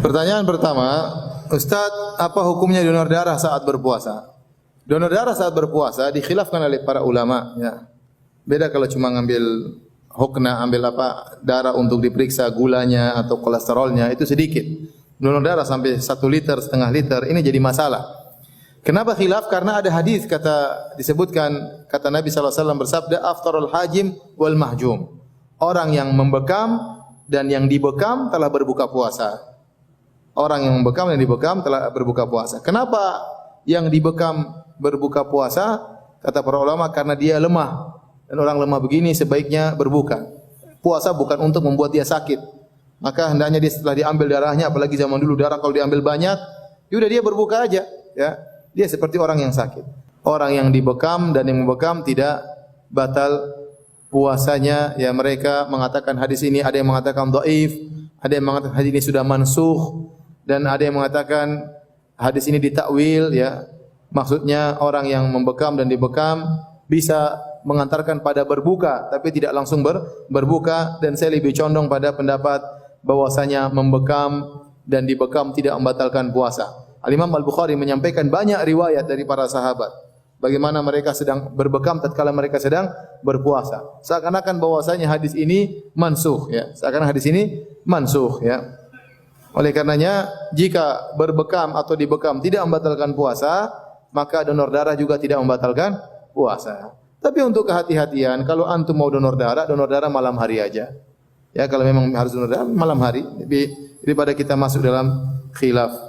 Pertanyaan pertama, Ustadz, apa hukumnya donor darah saat berpuasa? Donor darah saat berpuasa dikhilafkan oleh para ulama. Ya. Beda kalau cuma ngambil hokna, ambil darah untuk diperiksa gulanya atau kolesterolnya, itu sedikit. Donor darah sampai 1 liter, setengah liter, ini jadi masalah. Kenapa khilaf? Karena ada hadis disebutkan kata Nabi SAW bersabda, aftarul hajim wal mahjum. Orang yang membekam dan yang dibekam telah berbuka puasa. Orang yang membekam dan dibekam telah berbuka puasa. Kenapa yang dibekam berbuka puasa? Kata para ulama, karena dia lemah. Dan orang lemah begini sebaiknya berbuka. Puasa bukan untuk membuat dia sakit. Maka hendaknya dia setelah diambil darahnya, apalagi zaman dulu darah kalau diambil banyak, yaudah dia berbuka aja. Ya, dia seperti orang yang sakit. Orang yang dibekam dan yang membekam tidak batal puasanya. Ya, mereka mengatakan hadis ini, ada yang mengatakan dhaif, ada yang mengatakan hadis ini sudah mansukh. Dan ada yang mengatakan hadis ini ditakwil, ya. Maksudnya orang yang membekam dan dibekam bisa mengantarkan pada berbuka, tapi tidak langsung berbuka. Dan saya lebih condong pada pendapat bahwasanya membekam dan dibekam tidak membatalkan puasa. Al-Imam Al-Bukhari menyampaikan banyak riwayat dari para sahabat bagaimana mereka sedang berbekam tatkala mereka sedang berpuasa. Seakan-akan bahwasanya hadis ini mansukh, ya. Seakan-akan hadis ini mansukh, ya. Oleh karenanya, jika berbekam atau dibekam tidak membatalkan puasa, maka donor darah juga tidak membatalkan puasa. Tapi untuk kehati-hatian, kalau antum mau donor darah malam hari aja. Ya, kalau memang harus donor darah malam hari, daripada kita masuk dalam khilaf.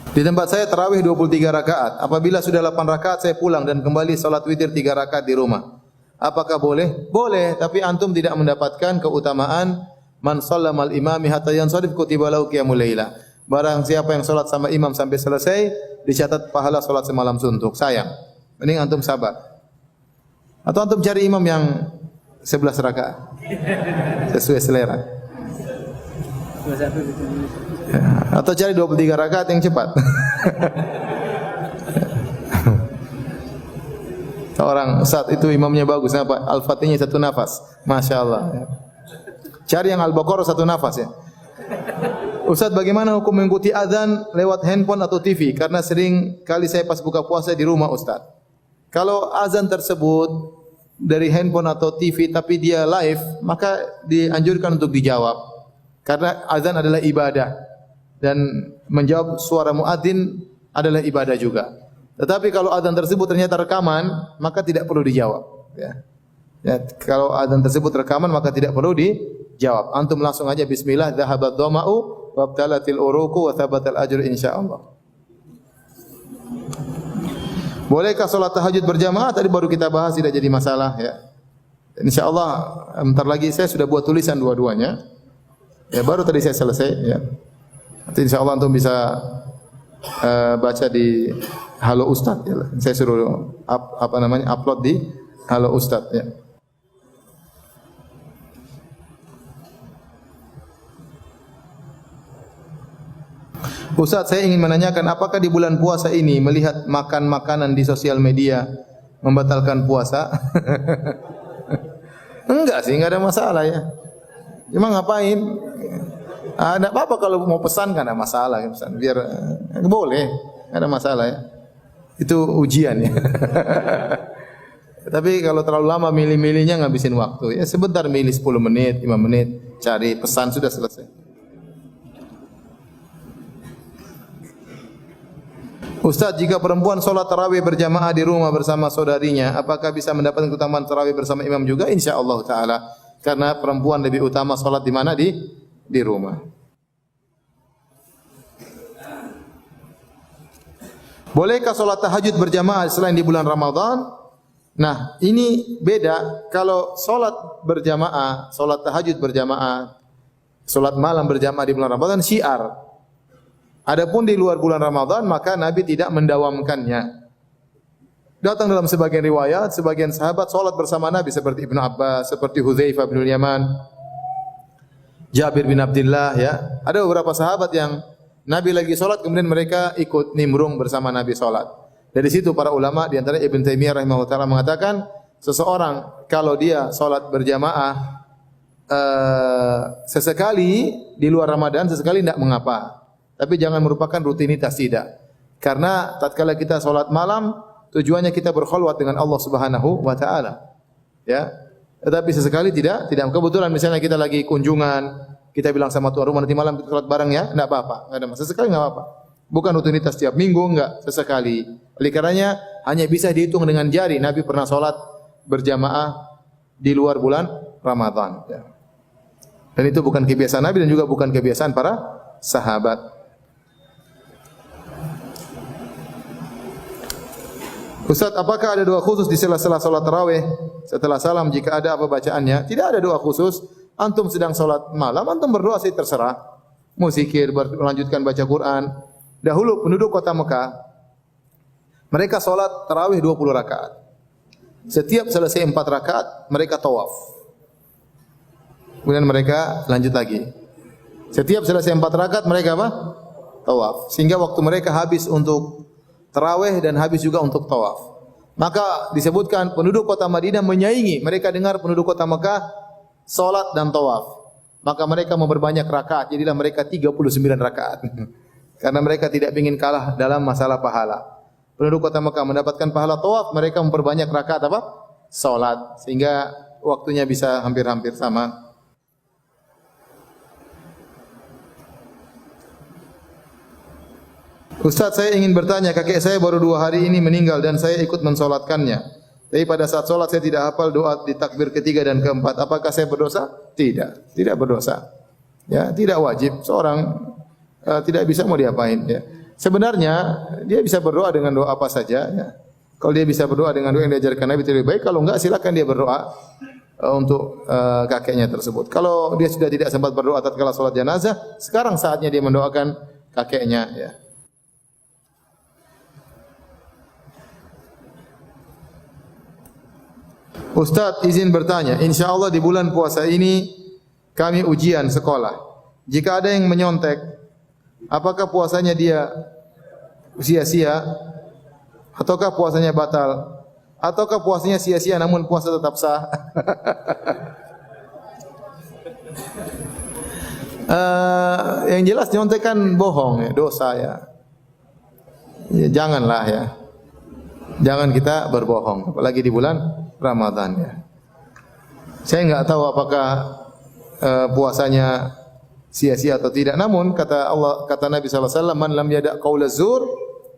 Di tempat saya tarawih 23 rakaat. Apabila sudah 8 rakaat saya pulang dan kembali salat witir 3 rakaat di rumah. Apakah boleh? Boleh, tapi antum tidak mendapatkan keutamaan man shallamal imami hatta yansarif kutiba lahu qiyamul laila. Barang siapa yang salat sama imam sampai selesai, dicatat pahala salat semalam suntuk. Sayang. Mending antum sabar. Atau antum cari imam yang 11 rakaat. Sesuai selera. Atau cari 23 rakaat yang cepat. Orang saat itu imamnya bagus, apa? Al-Fatihahnya 1 nafas. Masya Allah. Cari yang Al-Baqarah 1 nafas, ya. Ustaz, bagaimana hukum mengikuti azan lewat handphone atau TV? Karena sering kali saya pas buka puasa di rumah, Ustaz. Kalau azan tersebut dari handphone atau TV tapi dia live, maka dianjurkan untuk dijawab. Karena azan adalah ibadah. Dan menjawab suara muadzin adalah ibadah juga. Tetapi kalau azan tersebut ternyata rekaman, maka tidak perlu dijawab. Ya. Ya, kalau azan tersebut rekaman, maka tidak perlu dijawab. Antum langsung aja bismillah, dhahabat dhama'u wabtalatil uruku wa thabatal ajru insyaallah. Bolehkah salat tahajud berjamaah? Tadi baru kita bahas, tidak jadi masalah, ya. Insyaallah bentar lagi saya sudah buat tulisan dua-duanya. Ya, baru tadi saya selesai, ya. Nanti insyaallah antum bisa baca di Halo Ustaz, ya. Saya suruh upload di Halo Ustaz, ya. Ustaz, saya ingin menanyakan apakah di bulan puasa ini melihat makan makanan di sosial media membatalkan puasa? Enggak sih, enggak ada masalah, ya. Cuma ngapain? Ada apa-apa kalau mau pesan kan ada masalah, ya, pesan. Biar boleh, enggak ada masalah, ya. Itu ujian, ya. Tapi kalau terlalu lama milih-milihnya ngabisin waktu. Ya sebentar milih 10 menit, 5 menit, cari pesan sudah selesai. Ustaz, jika perempuan sholat tarawih berjamaah di rumah bersama saudarinya, apakah bisa mendapatkan keutamaan tarawih bersama imam juga? Insyaallah taala. Karena perempuan lebih utama sholat di mana? Di rumah. Bolehkah sholat tahajud berjamaah selain di bulan Ramadan? Nah, ini beda. Kalau sholat berjamaah, sholat tahajud berjamaah, sholat malam berjamaah di bulan Ramadan syiar. Adapun di luar bulan Ramadan, maka Nabi tidak mendawamkannya. Datang dalam sebagian riwayat, sebagian sahabat sholat bersama Nabi seperti Ibnu Abbas, seperti Hudzaifah bin Yaman, Jabir bin Abdullah, ya. Ada beberapa sahabat yang Nabi lagi sholat, kemudian mereka ikut nimbrung bersama Nabi sholat. Dari situ para ulama di antara Ibn Taimiyah rahimahullah taala mengatakan seseorang kalau dia salat berjamaah sesekali di luar Ramadan sesekali tidak mengapa. Tapi jangan merupakan rutinitas, tidak. Karena tatkala kita salat malam tujuannya kita berkhulwat dengan Allah Subhanahu wa taala. Ya. Tetapi sesekali tidak. Kebetulan misalnya kita lagi kunjungan, kita bilang sama tuan rumah nanti malam kita salat bareng ya, enggak apa-apa, enggak ada masalah. Sesekali enggak apa-apa. Bukan rutinitas tiap minggu, enggak, sesekali. Oleh karenanya hanya bisa dihitung dengan jari. Nabi pernah salat berjamaah di luar bulan Ramadan. Ya. Dan itu bukan kebiasaan Nabi dan juga bukan kebiasaan para sahabat. Ustaz, apakah ada doa khusus di sela-sela salat tarawih setelah salam jika ada apa bacaannya? Tidak ada doa khusus. Antum sedang salat malam, antum berdoa sih terserah. Mau zikir, melanjutkan baca Quran. Dahulu penduduk kota Mekah mereka salat tarawih 20 rakaat. Setiap selesai 4 rakaat mereka tawaf. Kemudian mereka lanjut lagi. Setiap selesai 4 rakaat mereka apa? Tawaf. Sehingga waktu mereka habis untuk tarawih dan habis juga untuk tawaf. Maka disebutkan penduduk kota Madinah menyaingi. Mereka dengar penduduk kota Mekah salat dan tawaf. Maka mereka memperbanyak rakaat. Jadilah mereka 39 rakaat. Karena mereka tidak ingin kalah dalam masalah pahala. Penduduk kota Mekah mendapatkan pahala tawaf, mereka memperbanyak rakaat apa? Salat. Sehingga waktunya bisa hampir-hampir sama. Ustaz, saya ingin bertanya, kakek saya baru 2 hari ini meninggal dan saya ikut mensolatkannya. Tapi pada saat solat saya tidak hafal doa di takbir ketiga dan keempat. Apakah saya berdosa? Tidak, tidak berdosa. Ya, tidak wajib. Seorang tidak bisa mau diapain. Ya. Sebenarnya dia bisa berdoa dengan doa apa saja. Ya. Kalau dia bisa berdoa dengan doa yang diajarkan Nabi itu lebih baik. Kalau enggak, silakan dia berdoa untuk kakeknya tersebut. Kalau dia sudah tidak sempat berdoa tatkala solat jenazah, sekarang saatnya dia mendoakan kakeknya. Ya. Ustaz, izin bertanya, insya Allah di bulan puasa ini kami ujian sekolah. Jika ada yang menyontek, apakah puasanya dia sia-sia? Ataukah puasanya batal? Ataukah puasanya sia-sia namun puasa tetap sah? Yang jelas nyontek kan bohong ya, dosa ya. Ya janganlah ya. Jangan kita berbohong, apalagi di bulan Ramadan ya. Saya enggak tahu apakah puasanya sia-sia atau tidak. Namun kata Nabi sallallahu alaihi wasallam, "Man lam yada' qaula zur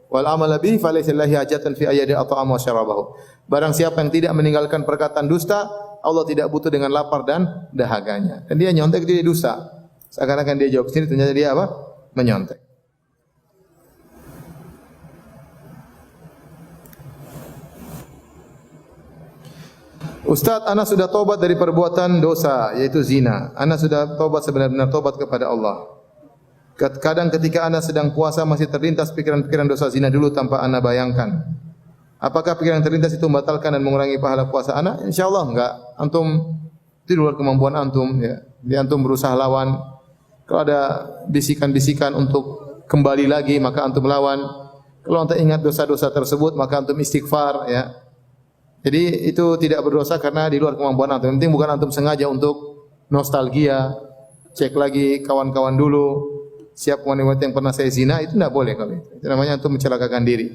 wal amala bihi falaysa lillahi hajatan fi ayyadi at'ama wa syarabahu." Barang siapa yang tidak meninggalkan perkataan dusta, Allah tidak butuh dengan lapar dan dahaganya. Dan dia nyontek dia dusta. Seakan-akan dia jawab sini ternyata dia apa? Menyontek. Ustaz, ana sudah taubat dari perbuatan dosa, yaitu zina. Ana sudah taubat sebenar-benar taubat kepada Allah. Kadang ketika ana sedang puasa masih terlintas pikiran-pikiran dosa zina dulu tanpa ana bayangkan. Apakah pikiran yang terlintas itu membatalkan dan mengurangi pahala puasa ana? InsyaAllah enggak. Antum itu di luar kemampuan antum. Ya. Di antum berusaha lawan. Kalau ada bisikan-bisikan untuk kembali lagi, maka antum lawan. Kalau antum ingat dosa-dosa tersebut, maka antum istighfar. Ya. Jadi itu tidak berdosa karena di luar kemampuan antum. Yang penting bukan antum sengaja untuk nostalgia, cek lagi kawan-kawan dulu, siap wanita yang pernah saya zina, itu tidak boleh kalau itu. Itu namanya antum mencelakakan diri.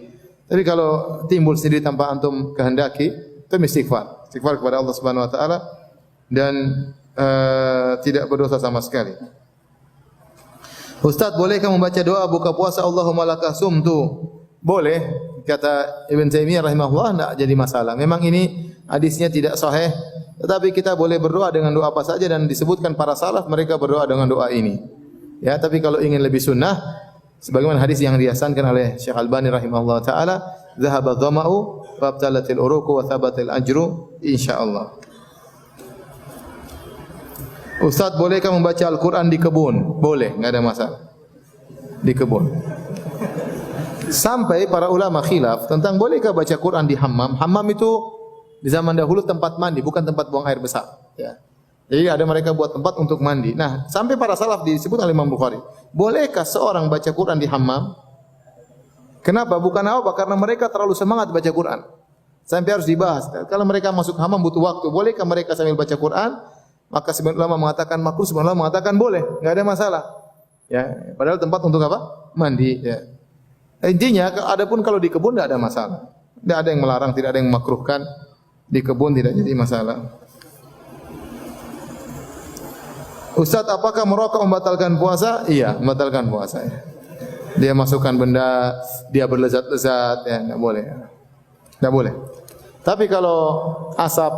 Tapi kalau timbul sendiri tanpa antum kehendaki, itu istighfar. Istighfar kepada Allah Subhanahu wa taala dan tidak berdosa sama sekali. Ustaz, bolehkah membaca doa buka puasa Allahumma laka sumtu? Boleh, kata Ibn Taimiyah rahimahullah, tidak jadi masalah. Memang ini hadisnya tidak sahih, tetapi kita boleh berdoa dengan doa apa saja dan disebutkan para salaf mereka berdoa dengan doa ini. Ya, tapi kalau ingin lebih sunnah, sebagaimana hadis yang dihasankan oleh Syekh Albani rahimahullah taala, "Dhahaba dhama'u wa abtalatil uruqu wa thabatil ajru insyaallah." Ustaz, bolehkah membaca Al-Quran di kebun? Boleh, enggak ada masalah. Di kebun. Sampai para ulama khilaf tentang bolehkah baca Quran di hammam. Hammam itu di zaman dahulu tempat mandi, bukan tempat buang air besar. Ya. Jadi ada mereka buat tempat untuk mandi. Nah, sampai para salaf disebut oleh Imam Bukhari. Bolehkah seorang baca Quran di hammam? Kenapa? Bukan apa? Karena mereka terlalu semangat baca Quran. Sampai harus dibahas. Kalau mereka masuk hammam butuh waktu, bolehkah mereka sambil baca Quran? Maka sebagian ulama mengatakan makruh, sebagian ulama mengatakan boleh, enggak ada masalah. Ya, padahal tempat untuk apa? Mandi, ya. Intinya, adapun kalau di kebun tidak ada masalah. Tidak ada yang melarang, tidak ada yang memakruhkan. Di kebun tidak jadi masalah. Ustaz, apakah merokok membatalkan puasa? Iya, membatalkan puasa. Ya. Dia masukkan benda, dia berlezat-lezat, ya enggak boleh. Enggak boleh. Tapi kalau asap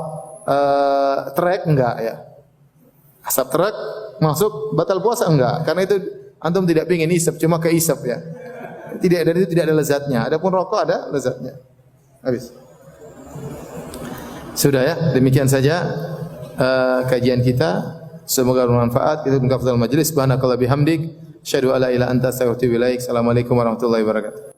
trek enggak ya. Asap trek masuk batal puasa enggak? Karena itu antum tidak ingin isap, cuma keisap ya. Tidak, dan itu tidak ada lezatnya. Adapun rokok ada lezatnya. Habis. Sudah ya, demikian saja kajian kita. Semoga bermanfaat. Kita mengafdal majlis. Subhanakallah bihamdik. Asyhadu alla ilaha illa anta astaghfiruka wa atubu ilaik. Assalamualaikum warahmatullahi wabarakatuh.